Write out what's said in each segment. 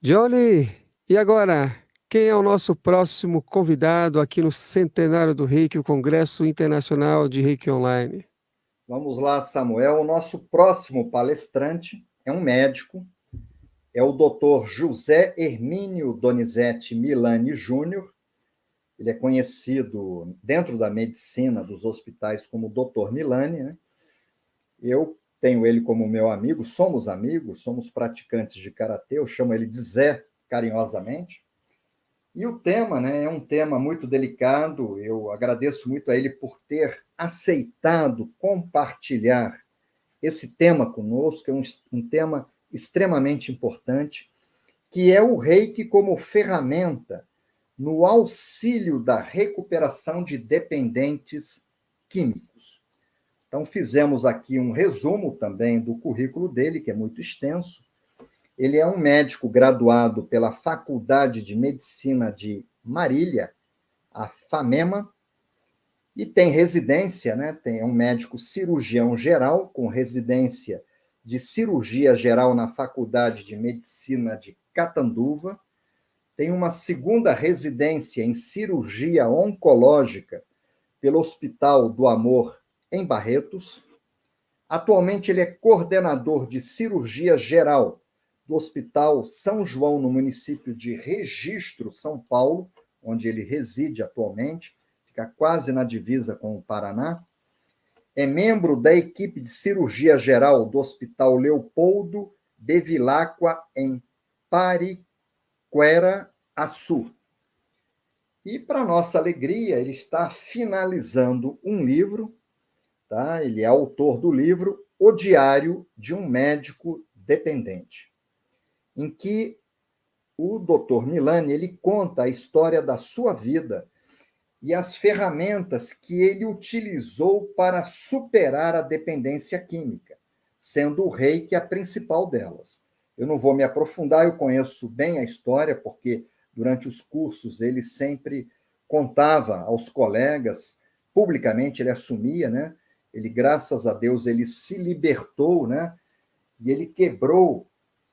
Johnny, e agora? Quem é o nosso próximo convidado aqui no Centenário do Reiki, o Congresso Internacional de Reiki Online? Vamos lá, Samuel. O nosso próximo palestrante é um médico, é o Dr. José Hermínio Donizete Milani Júnior. Ele é conhecido dentro da medicina dos hospitais como Dr. Milani, né? Eu tenho ele como meu amigo, somos praticantes de karatê, eu chamo ele de Zé carinhosamente. E o tema, né, é um tema muito delicado. Eu agradeço muito a ele por ter aceitado compartilhar esse tema conosco, é um tema extremamente importante, que é o reiki como ferramenta no auxílio da recuperação de dependentes químicos. Então, fizemos aqui um resumo também do currículo dele, que é muito extenso. Ele é um médico graduado pela Faculdade de Medicina de Marília, a FAMEMA, e tem residência, né? É um médico cirurgião geral, com residência de cirurgia geral na Faculdade de Medicina de Catanduva. Tem uma segunda residência em cirurgia oncológica pelo Hospital do Amor, em Barretos. Atualmente, ele é coordenador de cirurgia geral do Hospital São João, no município de Registro, São Paulo, onde ele reside atualmente, fica quase na divisa com o Paraná. É membro da equipe de cirurgia geral do Hospital Leopoldo Bevilacqua, em Pariquera, Açu. E, para nossa alegria, ele está finalizando um livro, tá? Ele é autor do livro O Diário de um Médico Dependente, em que o Dr. Milani ele conta a história da sua vida e as ferramentas que ele utilizou para superar a dependência química, sendo o reiki a principal delas. Eu não vou me aprofundar, eu conheço bem a história, porque durante os cursos ele sempre contava aos colegas, publicamente ele assumia, né? Ele, graças a Deus, ele se libertou, né? E ele quebrou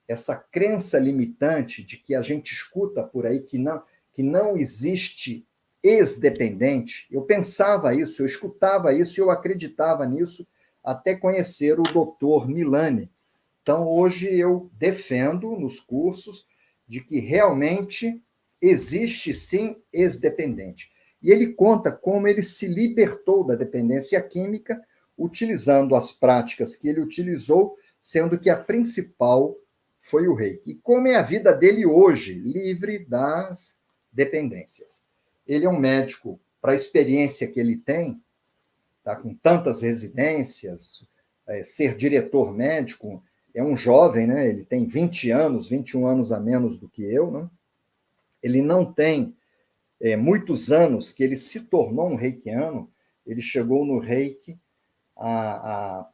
essa crença limitante de que a gente escuta por aí que não existe ex-dependente. Eu pensava isso, eu escutava isso e eu acreditava nisso até conhecer o Dr. Milani. Então, hoje eu defendo nos cursos de que realmente existe sim ex-dependente. E ele conta como ele se libertou da dependência química utilizando as práticas que ele utilizou, sendo que a principal foi o reiki. E como é a vida dele hoje, livre das dependências. Ele é um médico, para a experiência que ele tem, tá, com tantas residências, ser diretor médico, é um jovem, né? Ele tem 20 anos, 21 anos a menos do que eu, né? Ele não tem muitos anos que ele se tornou um reikiano, ele chegou no reiki há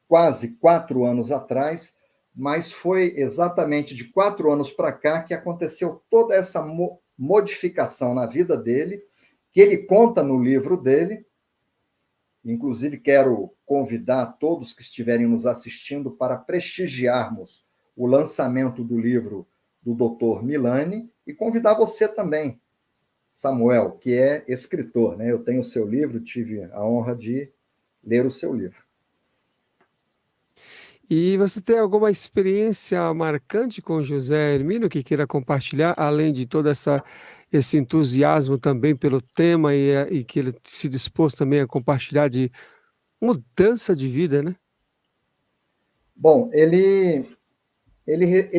quase 4 anos atrás, mas foi exatamente de 4 anos para cá que aconteceu toda essa modificação na vida dele, que ele conta no livro dele. Inclusive, quero convidar todos que estiverem nos assistindo para prestigiarmos o lançamento do livro do Dr. Milani e convidar você também, Samuel, que é escritor, né? Eu tenho o seu livro, tive a honra de ler o seu livro. E você tem alguma experiência marcante com José Hermínio que queira compartilhar, além de esse entusiasmo também pelo tema e que ele se dispôs também a compartilhar de mudança de vida, né? Bom, ele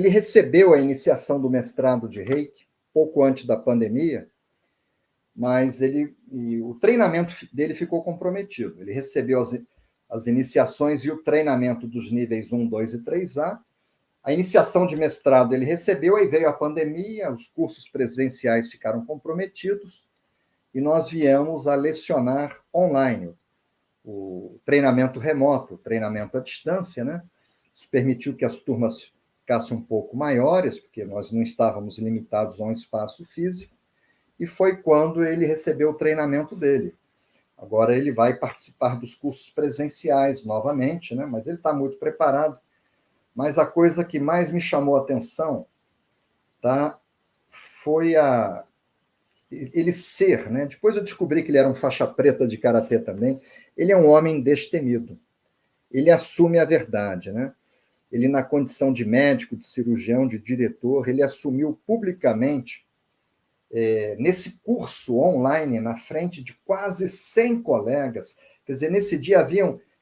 recebeu a iniciação do mestrado de Reiki pouco antes da pandemia, mas o treinamento dele ficou comprometido. Ele recebeu as iniciações e o treinamento dos níveis 1, 2 e 3A. A iniciação de mestrado ele recebeu, aí veio a pandemia, os cursos presenciais ficaram comprometidos e nós viemos a lecionar online, o treinamento remoto, o treinamento à distância, né? Isso permitiu que as turmas ficassem um pouco maiores, porque nós não estávamos limitados a um espaço físico, e foi quando ele recebeu o treinamento dele. Agora ele vai participar dos cursos presenciais novamente, né? Mas ele está muito preparado. Mas a coisa que mais me chamou a atenção tá? Foi ele ser, né? Depois eu descobri que ele era um faixa preta de karatê também. Ele é um homem destemido. Ele assume a verdade, né? Ele, na condição de médico, de cirurgião, de diretor, ele assumiu publicamente, nesse curso online, na frente de quase 100 colegas. Quer dizer, nesse dia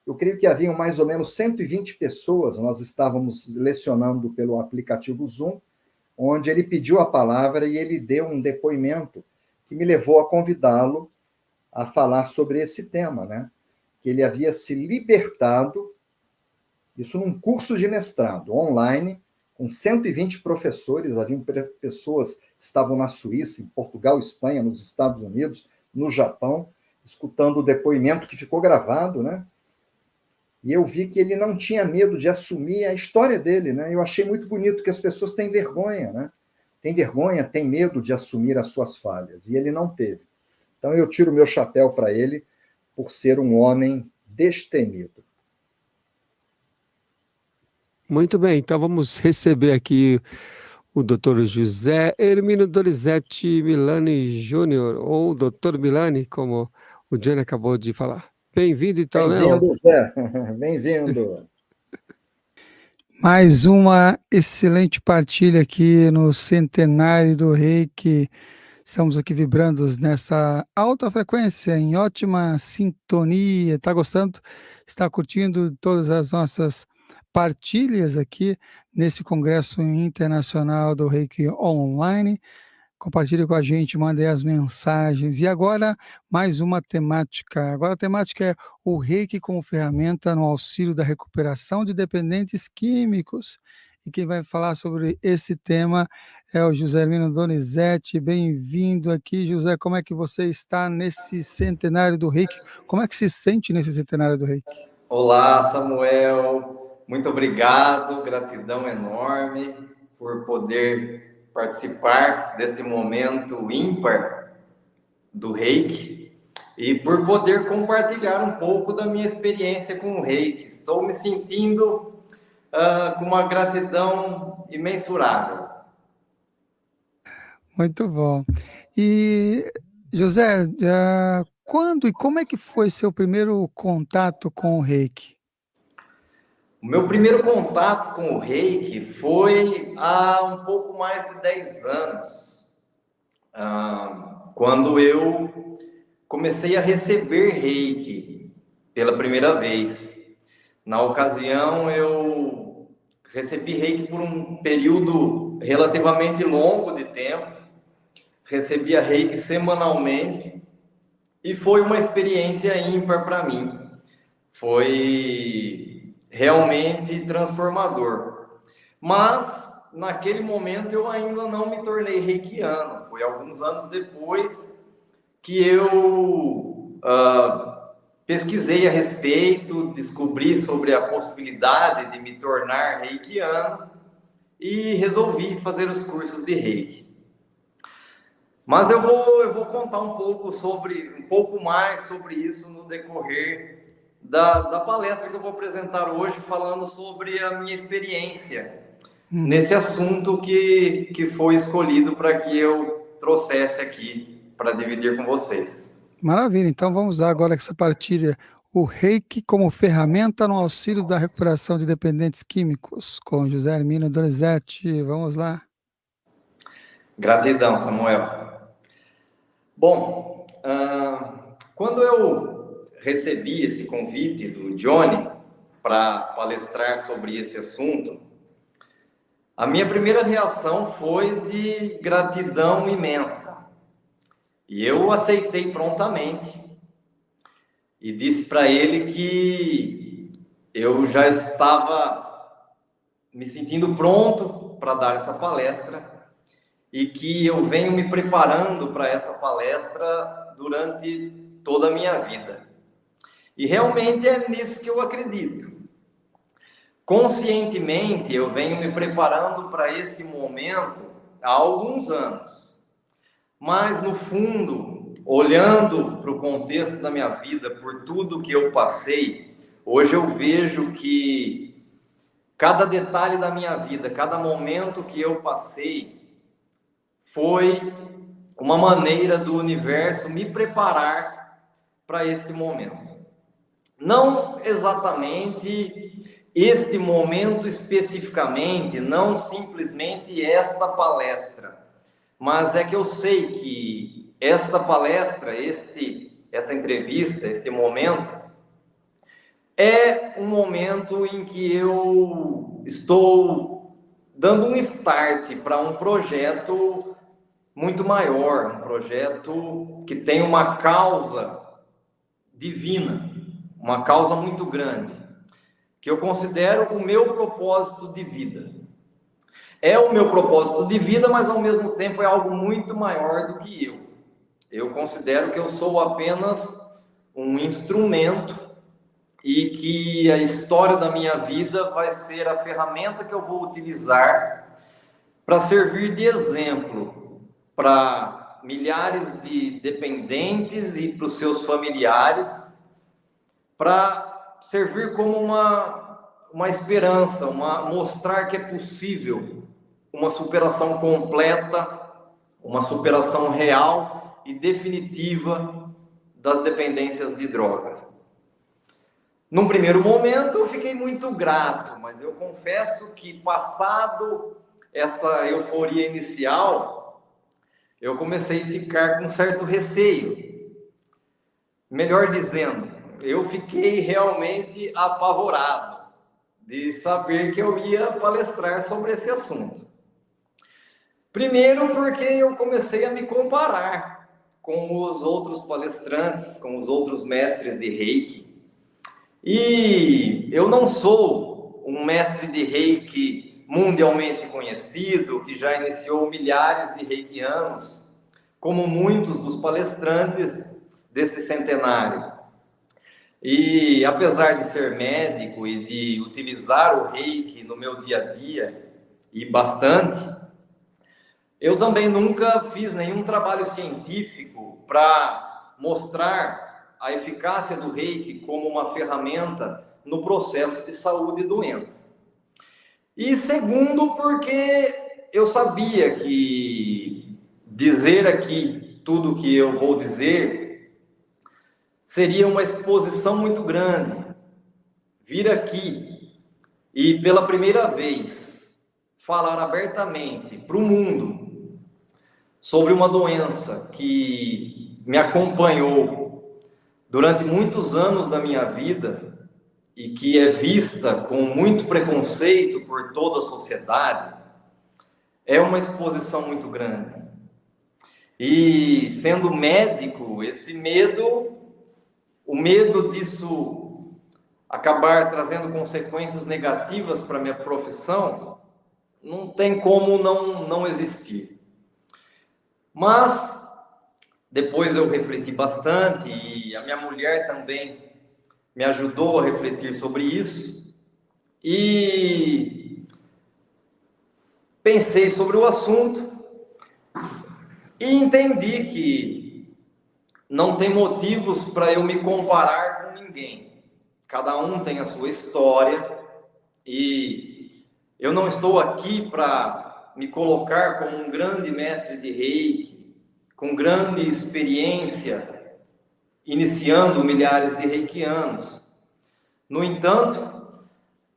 eu creio que haviam mais ou menos 120 pessoas, nós estávamos lecionando pelo aplicativo Zoom, onde ele pediu a palavra e ele deu um depoimento que me levou a convidá-lo a falar sobre esse tema, né? Que ele havia se libertado, isso num curso de mestrado online, com 120 professores, haviam pessoas que estavam na Suíça, em Portugal, Espanha, nos Estados Unidos, no Japão, escutando o depoimento que ficou gravado, né? E eu vi que ele não tinha medo de assumir a história dele, né? Eu achei muito bonito que as pessoas têm vergonha, né? Tem vergonha, tem medo de assumir as suas falhas, e ele não teve. Então eu tiro o meu chapéu para ele por ser um homem destemido. Muito bem, então vamos receber aqui o Dr. José Hermínio Donizete Milani Júnior, ou Dr. Milani, como o Johnny acabou de falar. Bem-vindo, então, né? Bem-vindo, Zé. Bem-vindo. Mais uma excelente partilha aqui no centenário do Reiki. Estamos aqui vibrando nessa alta frequência, em ótima sintonia. Está gostando? Está curtindo todas as nossas partilhas aqui nesse Congresso Internacional do Reiki Online? Compartilhe com a gente, mande as mensagens. E agora, mais uma temática. Agora a temática é o Reiki como ferramenta no auxílio da recuperação de dependentes químicos. E quem vai falar sobre esse tema é o José Hermínio Donizete. Bem-vindo aqui, José. Como é que você está nesse centenário do Reiki? Como é que se sente nesse centenário do Reiki? Olá, Samuel. Muito obrigado. Gratidão enorme por poder participar deste momento ímpar do Reiki e por poder compartilhar um pouco da minha experiência com o Reiki. Estou me sentindo com uma gratidão imensurável. Muito bom. E, José, quando e como é que foi seu primeiro contato com o Reiki? O meu primeiro contato com o Reiki foi há um pouco mais de 10 anos, quando eu comecei a receber Reiki pela primeira vez. Na ocasião, eu recebi Reiki por um período relativamente longo de tempo, recebia Reiki semanalmente e foi uma experiência ímpar para mim. Foi realmente transformador. Mas, naquele momento, eu ainda não me tornei reikiano. Foi alguns anos depois que eu pesquisei a respeito, descobri sobre a possibilidade de me tornar reikiano e resolvi fazer os cursos de Reiki. Mas eu vou contar um pouco mais sobre isso no decorrer da palestra que eu vou apresentar hoje, falando sobre a minha experiência nesse assunto que foi escolhido para que eu trouxesse aqui para dividir com vocês. Maravilha, então vamos lá agora com essa partilha. O Reiki como ferramenta no auxílio da recuperação de dependentes químicos, com José Hermínio Donizete. Vamos lá. Gratidão, Samuel. Bom, quando eu recebi esse convite do Johnny para palestrar sobre esse assunto, a minha primeira reação foi de gratidão imensa. E eu aceitei prontamente e disse para ele que eu já estava me sentindo pronto para dar essa palestra e que eu venho me preparando para essa palestra durante toda a minha vida. E realmente é nisso que eu acredito. Conscientemente, eu venho me preparando para esse momento há alguns anos. Mas, no fundo, olhando para o contexto da minha vida, por tudo que eu passei, hoje eu vejo que cada detalhe da minha vida, cada momento que eu passei, foi uma maneira do universo me preparar para este momento. Não exatamente este momento especificamente, não simplesmente esta palestra, mas é que eu sei que esta palestra, essa entrevista, este momento, é um momento em que eu estou dando um start para um projeto muito maior, um projeto que tem uma causa divina, uma causa muito grande, que eu considero o meu propósito de vida. É o meu propósito de vida, mas ao mesmo tempo é algo muito maior do que eu. Eu considero que eu sou apenas um instrumento e que a história da minha vida vai ser a ferramenta que eu vou utilizar para servir de exemplo para milhares de dependentes e para os seus familiares, para servir como uma esperança, mostrar que é possível uma superação completa, uma superação real e definitiva das dependências de drogas. Num primeiro momento eu fiquei muito grato, mas eu confesso que passado essa euforia inicial, eu comecei a ficar com certo receio. Melhor dizendo, eu fiquei realmente apavorado de saber que eu ia palestrar sobre esse assunto. Primeiro porque eu comecei a me comparar com os outros palestrantes, com os outros mestres de Reiki. E eu não sou um mestre de Reiki mundialmente conhecido, que já iniciou milhares de reikianos, como muitos dos palestrantes deste centenário. E apesar de ser médico e de utilizar o Reiki no meu dia a dia, e bastante, eu também nunca fiz nenhum trabalho científico para mostrar a eficácia do Reiki como uma ferramenta no processo de saúde e doença. E segundo, porque eu sabia que dizer aqui tudo o que eu vou dizer seria uma exposição muito grande. Vir aqui e pela primeira vez falar abertamente para o mundo sobre uma doença que me acompanhou durante muitos anos da minha vida e que é vista com muito preconceito por toda a sociedade, é uma exposição muito grande. E sendo médico, esse medo, o medo disso acabar trazendo consequências negativas para a minha profissão, não tem como não existir. Mas depois eu refleti bastante e a minha mulher também me ajudou a refletir sobre isso e pensei sobre o assunto e entendi que não tem motivos para eu me comparar com ninguém. Cada um tem a sua história e eu não estou aqui para me colocar como um grande mestre de Reiki, com grande experiência, iniciando milhares de reikianos. No entanto,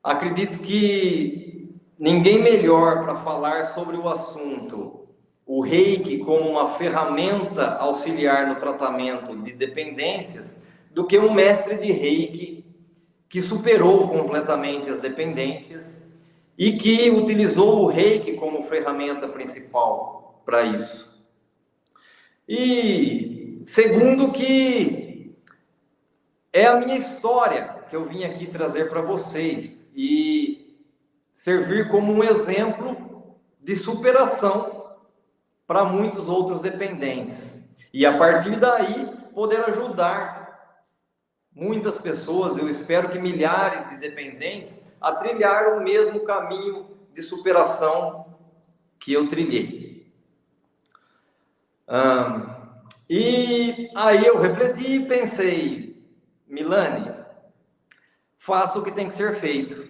acredito que ninguém melhor para falar sobre o assunto, o Reiki como uma ferramenta auxiliar no tratamento de dependências, do que um mestre de Reiki que superou completamente as dependências e que utilizou o Reiki como ferramenta principal para isso. E segundo, que é a minha história que eu vim aqui trazer para vocês e servir como um exemplo de superação para muitos outros dependentes. E a partir daí poder ajudar muitas pessoas, eu espero que milhares de dependentes, a trilhar o mesmo caminho de superação que eu trilhei. E aí eu refleti e pensei, Milani, faça o que tem que ser feito,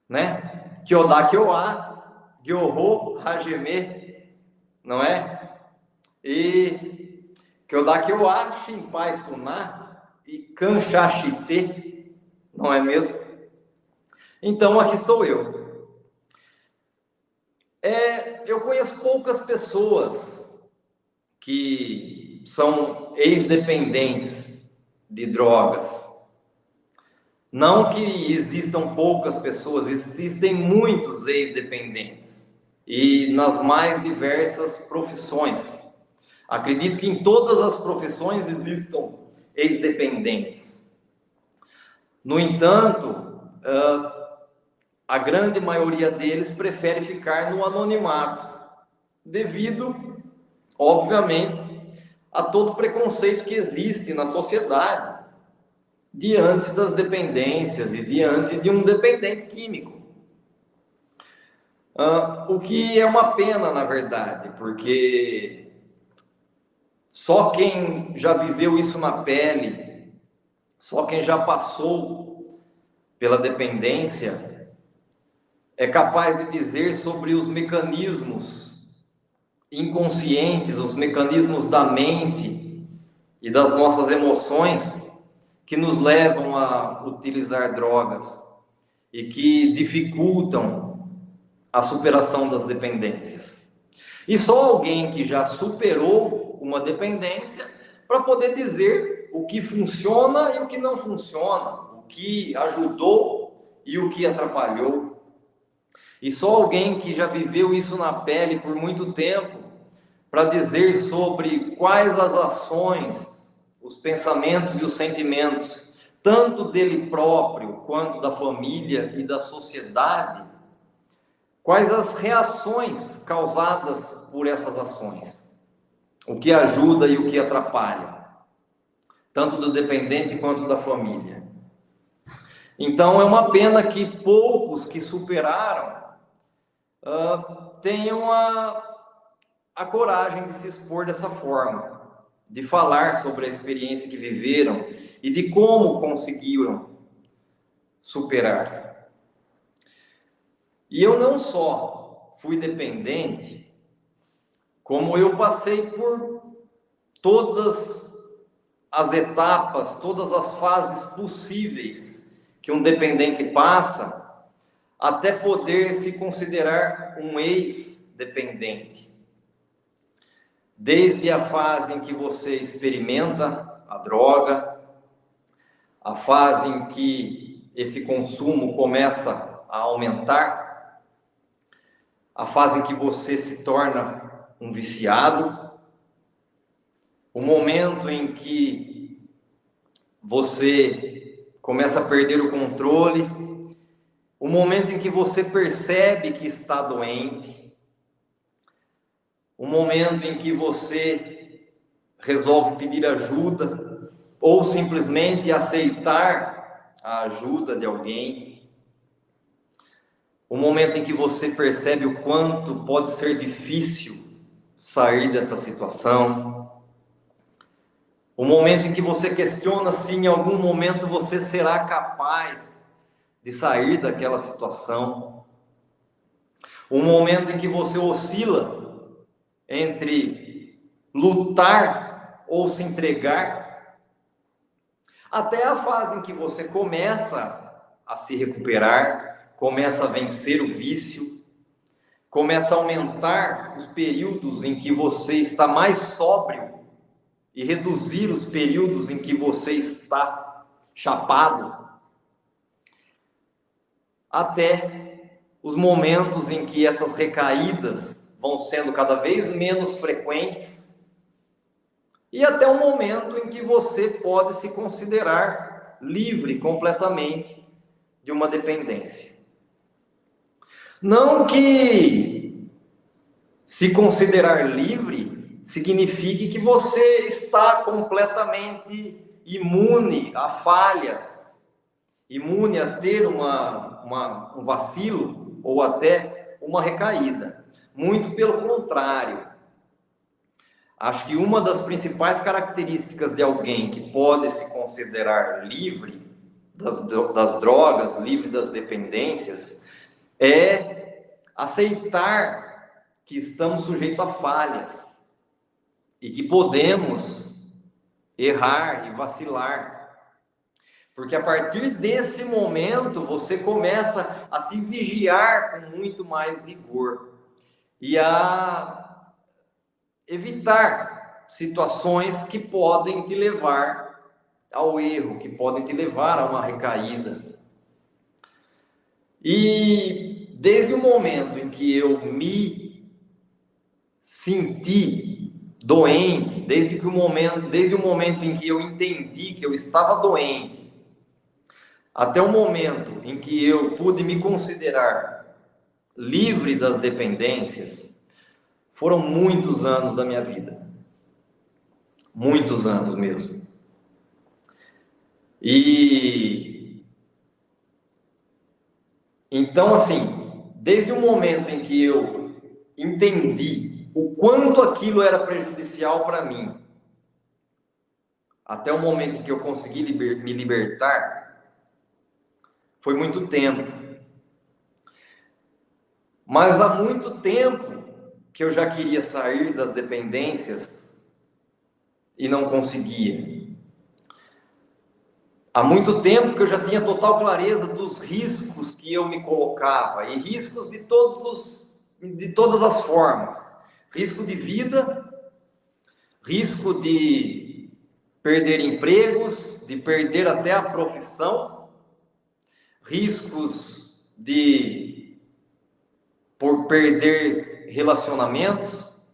né? Kyoda Kyoa, Gyoho Hajime, não é? E que eu daqui eu acho em pai suná e canchachite, não é mesmo? Então aqui estou eu. Eu conheço poucas pessoas que são ex-dependentes de drogas. Não que existam poucas pessoas, existem muitos ex-dependentes e nas mais diversas profissões. Acredito que em todas as profissões existam ex-dependentes. No entanto, a grande maioria deles prefere ficar no anonimato, devido, obviamente, a todo o preconceito que existe na sociedade diante das dependências e diante de um dependente químico. O que é uma pena, na verdade, porque só quem já viveu isso na pele, só quem já passou pela dependência, é capaz de dizer sobre os mecanismos inconscientes, os mecanismos da mente e das nossas emoções que nos levam a utilizar drogas e que dificultam a superação das dependências. E só alguém que já superou uma dependência para poder dizer o que funciona e o que não funciona, o que ajudou e o que atrapalhou. E só alguém que já viveu isso na pele por muito tempo para dizer sobre quais as ações, os pensamentos e os sentimentos, tanto dele próprio quanto da família e da sociedade, quais as reações causadas por essas ações, o que ajuda e o que atrapalha, tanto do dependente quanto da família. Então é uma pena que poucos que superaram tenham a coragem de se expor dessa forma, de falar sobre a experiência que viveram e de como conseguiram superar. E eu não só fui dependente, como eu passei por todas as etapas, todas as fases possíveis que um dependente passa, até poder se considerar um ex-dependente. Desde a fase em que você experimenta a droga, a fase em que esse consumo começa a aumentar, a fase em que você se torna um viciado, o momento em que você começa a perder o controle, o momento em que você percebe que está doente, o momento em que você resolve pedir ajuda ou simplesmente aceitar a ajuda de alguém, o momento em que você percebe o quanto pode ser difícil sair dessa situação, o momento em que você questiona se em algum momento você será capaz de sair daquela situação, o momento em que você oscila entre lutar ou se entregar, até a fase em que você começa a se recuperar, começa a vencer o vício, começa a aumentar os períodos em que você está mais sóbrio e reduzir os períodos em que você está chapado, até os momentos em que essas recaídas vão sendo cada vez menos frequentes, e até o momento em que você pode se considerar livre completamente de uma dependência. Não que se considerar livre signifique que você está completamente imune a falhas, imune a ter um vacilo ou até uma recaída. Muito pelo contrário. Acho que uma das principais características de alguém que pode se considerar livre das drogas, livre das dependências, é aceitar que estamos sujeitos a falhas e que podemos errar e vacilar. Porque a partir desse momento você começa a se vigiar com muito mais rigor e a evitar situações que podem te levar ao erro, que podem te levar a uma recaída. E desde o momento em que eu me senti doente, desde o momento em que eu entendi que eu estava doente, até o momento em que eu pude me considerar livre das dependências, foram muitos anos da minha vida. Muitos anos mesmo. E então, assim, desde o momento em que eu entendi o quanto aquilo era prejudicial para mim, até o momento em que eu consegui me libertar, foi muito tempo. Mas há muito tempo que eu já queria sair das dependências e não conseguia. Há muito tempo que eu já tinha total clareza dos riscos que eu me colocava, e riscos de todas as formas. Risco de vida, risco de perder empregos, de perder até a profissão, riscos por perder relacionamentos,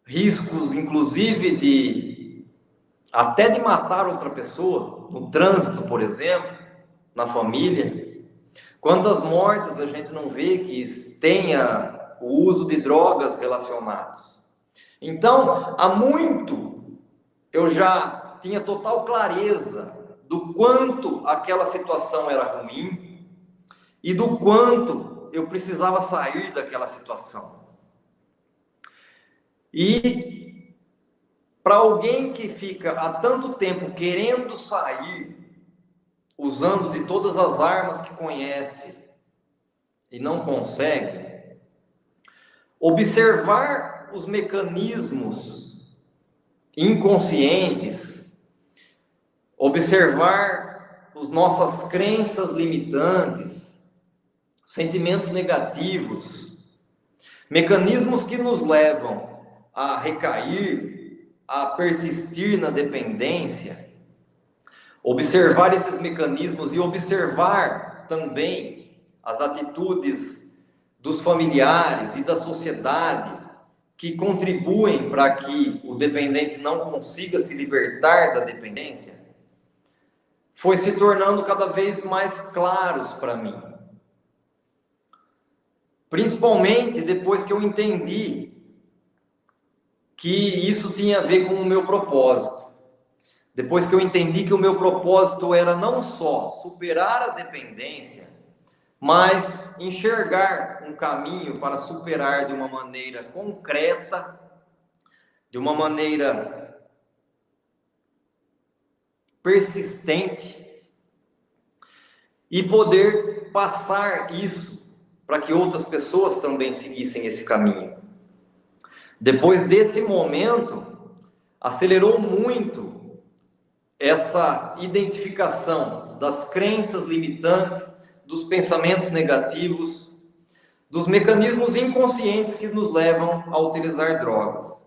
riscos inclusive até de matar outra pessoa, no trânsito, por exemplo, na família. Quantas mortes a gente não vê que tenha o uso de drogas relacionados? Então, há muito eu já tinha total clareza do quanto aquela situação era ruim e do quanto eu precisava sair daquela situação. E para alguém que fica há tanto tempo querendo sair, usando de todas as armas que conhece e não consegue, observar os mecanismos inconscientes, observar as nossas crenças limitantes, sentimentos negativos, mecanismos que nos levam a recair, a persistir na dependência, observar esses mecanismos e observar também as atitudes dos familiares e da sociedade que contribuem para que o dependente não consiga se libertar da dependência, foi se tornando cada vez mais claros para mim. Principalmente depois que eu entendi que isso tinha a ver com o meu propósito. Depois que eu entendi que o meu propósito era não só superar a dependência, mas enxergar um caminho para superar de uma maneira concreta, de uma maneira persistente, e poder passar isso para que outras pessoas também seguissem esse caminho. Depois desse momento, acelerou muito essa identificação das crenças limitantes, dos pensamentos negativos, dos mecanismos inconscientes que nos levam a utilizar drogas.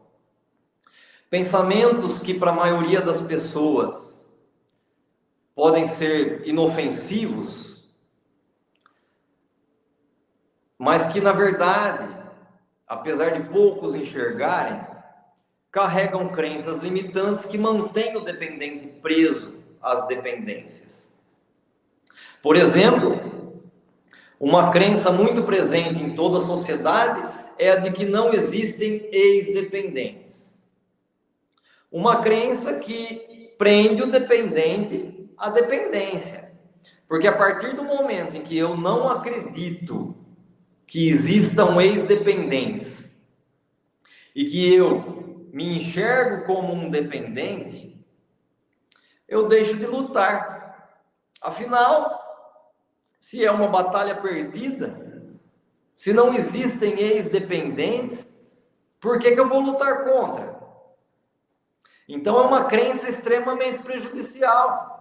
Pensamentos que para a maioria das pessoas podem ser inofensivos, mas que na verdade, apesar de poucos enxergarem, carregam crenças limitantes que mantêm o dependente preso às dependências. Por exemplo, uma crença muito presente em toda a sociedade é a de que não existem ex-dependentes. Uma crença que prende o dependente à dependência. Porque a partir do momento em que eu não acredito que existam ex-dependentes e que eu me enxergo como um dependente, eu deixo de lutar. Afinal, se é uma batalha perdida, Se não existem ex-dependentes, por que eu vou lutar contra? Então é uma crença extremamente prejudicial.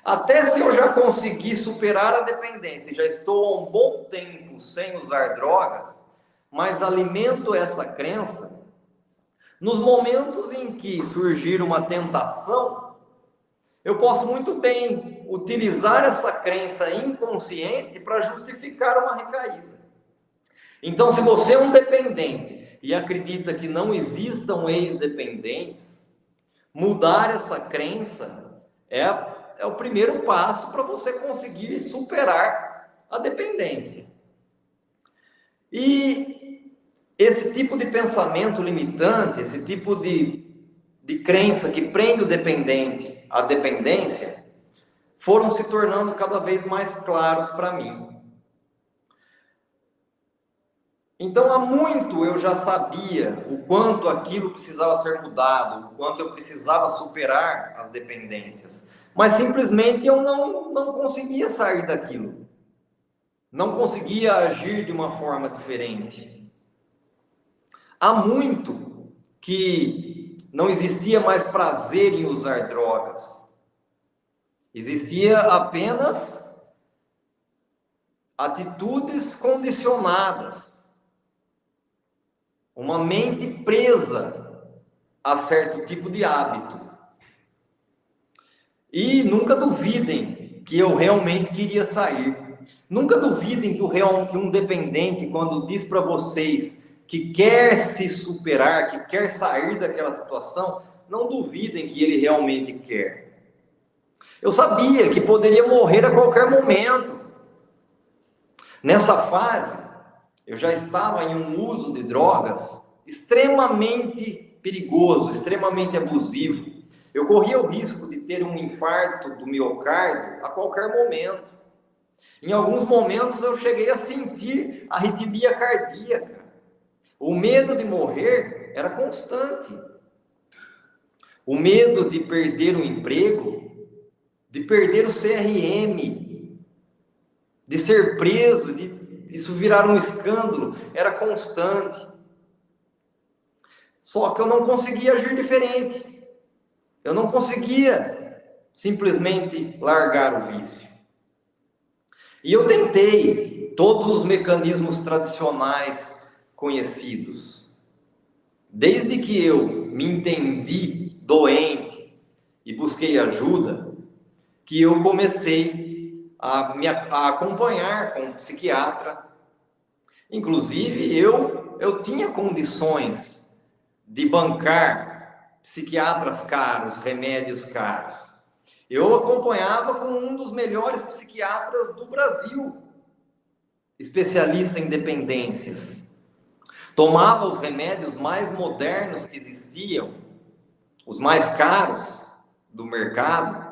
Até se eu já conseguir superar a dependência, já estou há um bom tempo sem usar drogas, mas alimento essa crença, nos momentos em que surgir uma tentação, eu posso muito bem utilizar essa crença inconsciente para justificar uma recaída. Então, se você é um dependente e acredita que não existam ex-dependentes, mudar essa crença é o primeiro passo para você conseguir superar a dependência. E esse tipo de pensamento limitante, esse tipo de crença que prende o dependente à dependência, foram se tornando cada vez mais claros para mim. Então, há muito eu já sabia o quanto aquilo precisava ser mudado, o quanto eu precisava superar as dependências. Mas simplesmente eu não conseguia sair daquilo. Não conseguia agir de uma forma diferente. Há muito que não existia mais prazer em usar drogas. Existia apenas atitudes condicionadas. Uma mente presa a certo tipo de hábito. E nunca duvidem que eu realmente queria sair. Nunca duvidem que um dependente, quando diz para vocês que quer se superar, que quer sair daquela situação, não duvidem que ele realmente quer. Eu sabia que poderia morrer a qualquer momento. Nessa fase, eu já estava em um uso de drogas extremamente perigoso, extremamente abusivo. Eu corria o risco de ter um infarto do miocárdio a qualquer momento. Em alguns momentos eu cheguei a sentir arritmia cardíaca. O medo de morrer era constante. O medo de perder o emprego, de perder o CRM, de ser preso, de isso virar um escândalo, era constante. Só que eu não conseguia agir diferente. Eu não conseguia simplesmente largar o vício. E eu tentei todos os mecanismos tradicionais conhecidos. Desde que eu me entendi doente e busquei ajuda, que eu comecei a acompanhar com um psiquiatra. Inclusive, eu tinha condições de bancar psiquiatras caros, remédios caros. Eu acompanhava com um dos melhores psiquiatras do Brasil, especialista em dependências. Tomava os remédios mais modernos que existiam, os mais caros do mercado.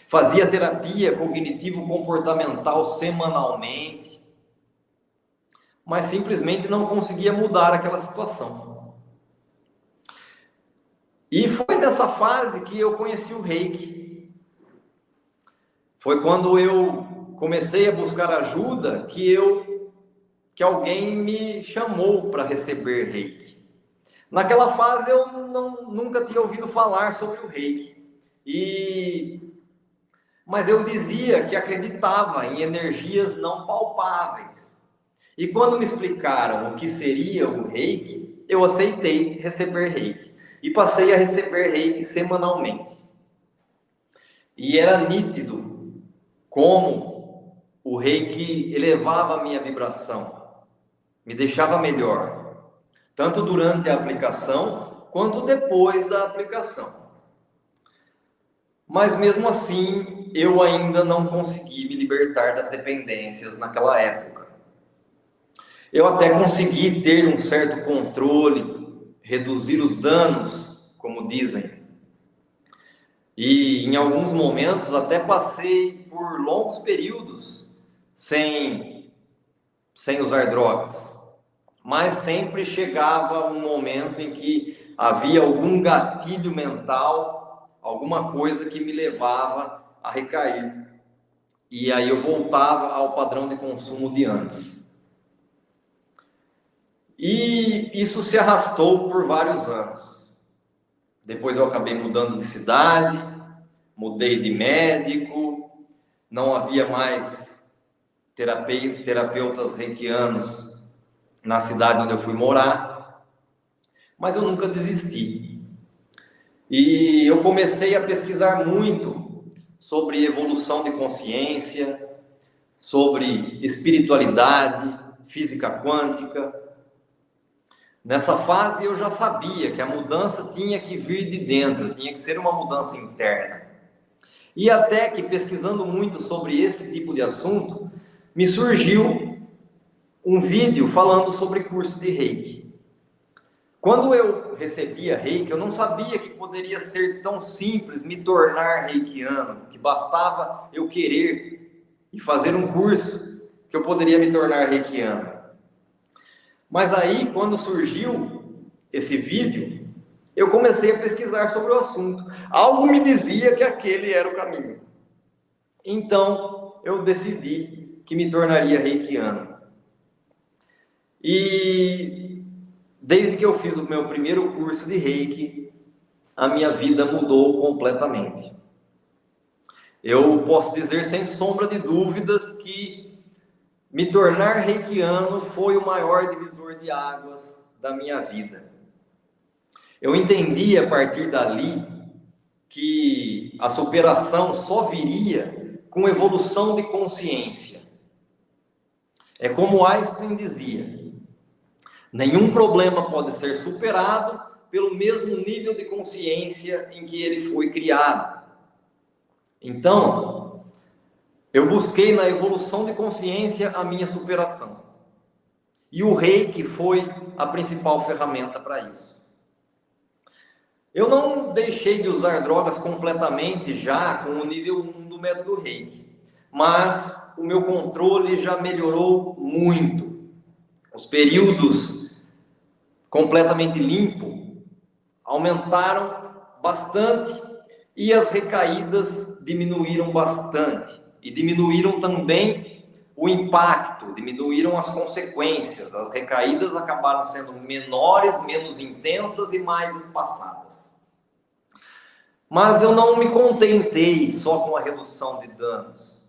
Fazia terapia cognitivo-comportamental semanalmente, mas simplesmente não conseguia mudar aquela situação. E foi nessa fase que eu conheci o Reiki. Foi quando eu comecei a buscar ajuda que alguém me chamou para receber Reiki. Naquela fase eu nunca tinha ouvido falar sobre o Reiki. Mas eu dizia que acreditava em energias não palpáveis. E quando me explicaram o que seria o Reiki, eu aceitei receber Reiki. E passei a receber Reiki semanalmente. E era nítido como o Reiki elevava a minha vibração, me deixava melhor, tanto durante a aplicação, quanto depois da aplicação. Mas mesmo assim, eu ainda não consegui me libertar das dependências naquela época. Eu até consegui ter um certo controle, reduzir os danos, como dizem. E em alguns momentos até passei por longos períodos sem usar drogas. Mas sempre chegava um momento em que havia algum gatilho mental, alguma coisa que me levava a recair. E aí eu voltava ao padrão de consumo de antes. E isso se arrastou por vários anos. Depois eu acabei mudando de cidade, mudei de médico, não havia mais terapeutas reikianos na cidade onde eu fui morar, mas eu nunca desisti. E eu comecei a pesquisar muito sobre evolução de consciência, sobre espiritualidade, física quântica. Nessa fase eu já sabia que a mudança tinha que vir de dentro, tinha que ser uma mudança interna. E até que, pesquisando muito sobre esse tipo de assunto, me surgiu um vídeo falando sobre curso de Reiki. Quando eu recebia Reiki, eu não sabia que poderia ser tão simples me tornar reikiano, que bastava eu querer e fazer um curso que eu poderia me tornar reikiano. Mas aí, quando surgiu esse vídeo, eu comecei a pesquisar sobre o assunto. Algo me dizia que aquele era o caminho. Então, eu decidi que me tornaria reikiano. E desde que eu fiz o meu primeiro curso de Reiki, a minha vida mudou completamente. Eu posso dizer sem sombra de dúvidas que me tornar reikiano foi o maior divisor de águas da minha vida. Eu entendi a partir dali que a superação só viria com evolução de consciência. É como Einstein dizia: nenhum problema pode ser superado pelo mesmo nível de consciência em que ele foi criado. Então, eu busquei na evolução de consciência a minha superação. E o Reiki foi a principal ferramenta para isso. Eu não deixei de usar drogas completamente já com o nível 1 do método Reiki, mas o meu controle já melhorou muito. Os períodos completamente limpo aumentaram bastante e as recaídas diminuíram bastante. E diminuíram também o impacto, diminuíram as consequências. As recaídas acabaram sendo menores, menos intensas e mais espaçadas. Mas eu não me contentei só com a redução de danos.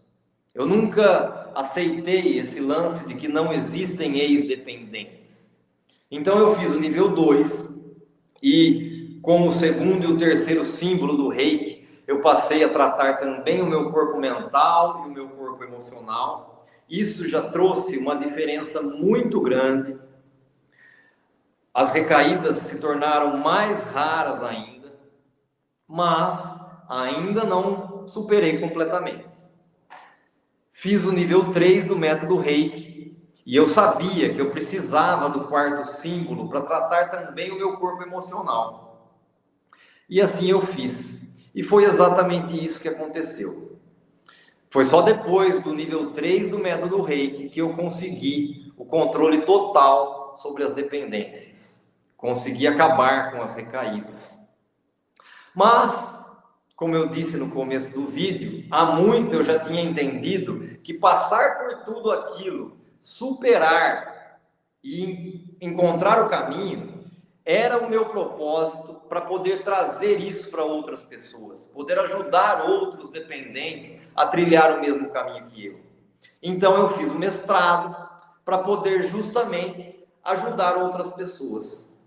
Eu nunca aceitei esse lance de que não existem ex-dependentes. Então eu fiz o nível 2 e, com o segundo e o terceiro símbolo do Reiki, eu passei a tratar também o meu corpo mental e o meu corpo emocional. Isso já trouxe uma diferença muito grande. As recaídas se tornaram mais raras ainda, mas ainda não superei completamente. Fiz o nível 3 do método Reiki e eu sabia que eu precisava do quarto símbolo para tratar também o meu corpo emocional. E assim eu fiz. E foi exatamente isso que aconteceu. Foi só depois do nível 3 do método Reiki que eu consegui o controle total sobre as dependências. Consegui acabar com as recaídas. Mas, como eu disse no começo do vídeo, há muito eu já tinha entendido que passar por tudo aquilo, superar e encontrar o caminho, era o meu propósito para poder trazer isso para outras pessoas, poder ajudar outros dependentes a trilhar o mesmo caminho que eu. Então eu fiz o mestrado para poder justamente ajudar outras pessoas.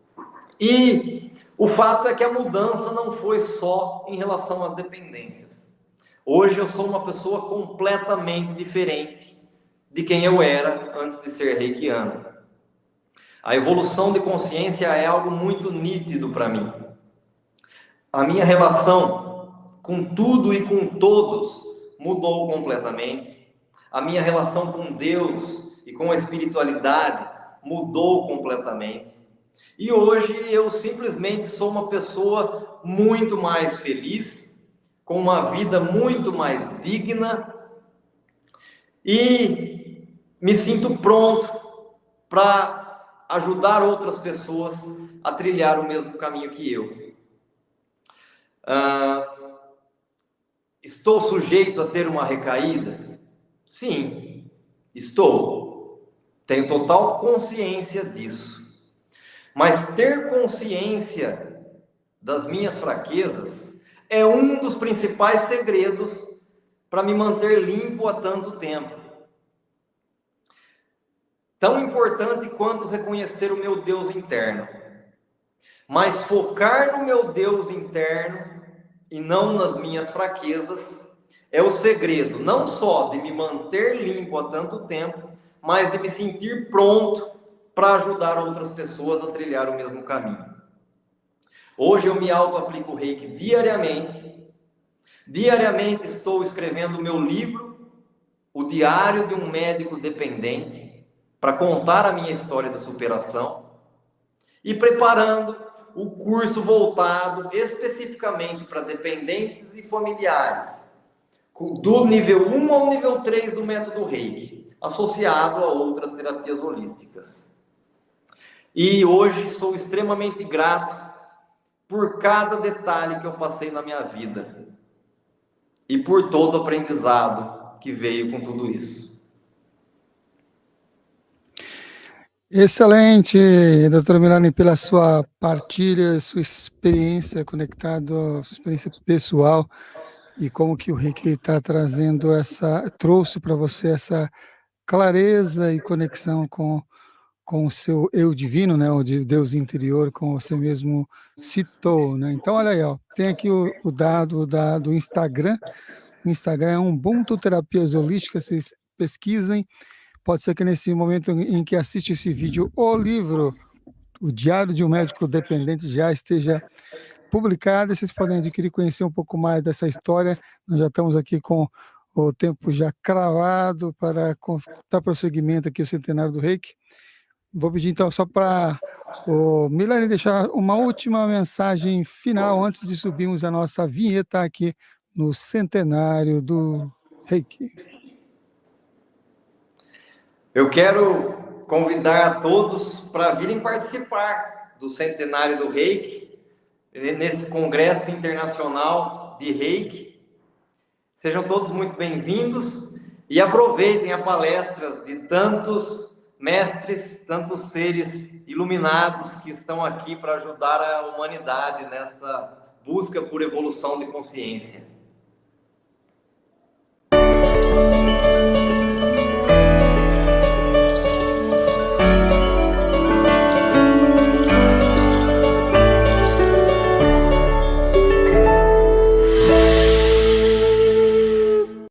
E o fato é que a mudança não foi só em relação às dependências. Hoje eu sou uma pessoa completamente diferente de quem eu era antes de ser reikiano. A evolução de consciência é algo muito nítido para mim. A minha relação com tudo e com todos mudou completamente. A minha relação com Deus e com a espiritualidade mudou completamente. E hoje eu simplesmente sou uma pessoa muito mais feliz, com uma vida muito mais digna e me sinto pronto para ajudar outras pessoas a trilhar o mesmo caminho que eu. Estou sujeito a ter uma recaída? Sim, estou. Tenho total consciência disso. Mas ter consciência das minhas fraquezas é um dos principais segredos para me manter limpo há tanto tempo. Tão importante quanto reconhecer o meu Deus interno. Mas focar no meu Deus interno e não nas minhas fraquezas é o segredo, não só de me manter limpo há tanto tempo, mas de me sentir pronto para ajudar outras pessoas a trilhar o mesmo caminho. Hoje eu me auto-aplico o Reiki diariamente. Diariamente estou escrevendo o meu livro, O Diário de um Médico Dependente, para contar a minha história de superação, e preparando o curso voltado especificamente para dependentes e familiares, do nível 1 ao nível 3 do método Reiki, associado a outras terapias holísticas. E hoje sou extremamente grato por cada detalhe que eu passei na minha vida e por todo o aprendizado que veio com tudo isso. Excelente, doutora Milani, pela sua partilha, sua experiência conectada, sua experiência pessoal e como que o Reiki está trazendo trouxe para você essa clareza e conexão com o seu eu divino, né, o de Deus interior, como você mesmo citou, né? Então, olha aí, ó, tem aqui o dado do Instagram. O Instagram é Ubuntu Terapias Holísticas, vocês pesquisem. Pode ser que nesse momento em que assiste esse vídeo, o livro, O Diário de um Médico Dependente, já esteja publicado. Vocês podem adquirir, conhecer um pouco mais dessa história. Nós já estamos aqui com o tempo já cravado para dar prosseguimento aqui ao Centenário do Reiki. Vou pedir então só para o Milani deixar uma última mensagem final antes de subirmos a nossa vinheta aqui no Centenário do Reiki. Eu quero convidar a todos para virem participar do Centenário do Reiki, nesse Congresso Internacional de Reiki. Sejam todos muito bem-vindos e aproveitem as palestras de tantos mestres, tantos seres iluminados que estão aqui para ajudar a humanidade nessa busca por evolução de consciência.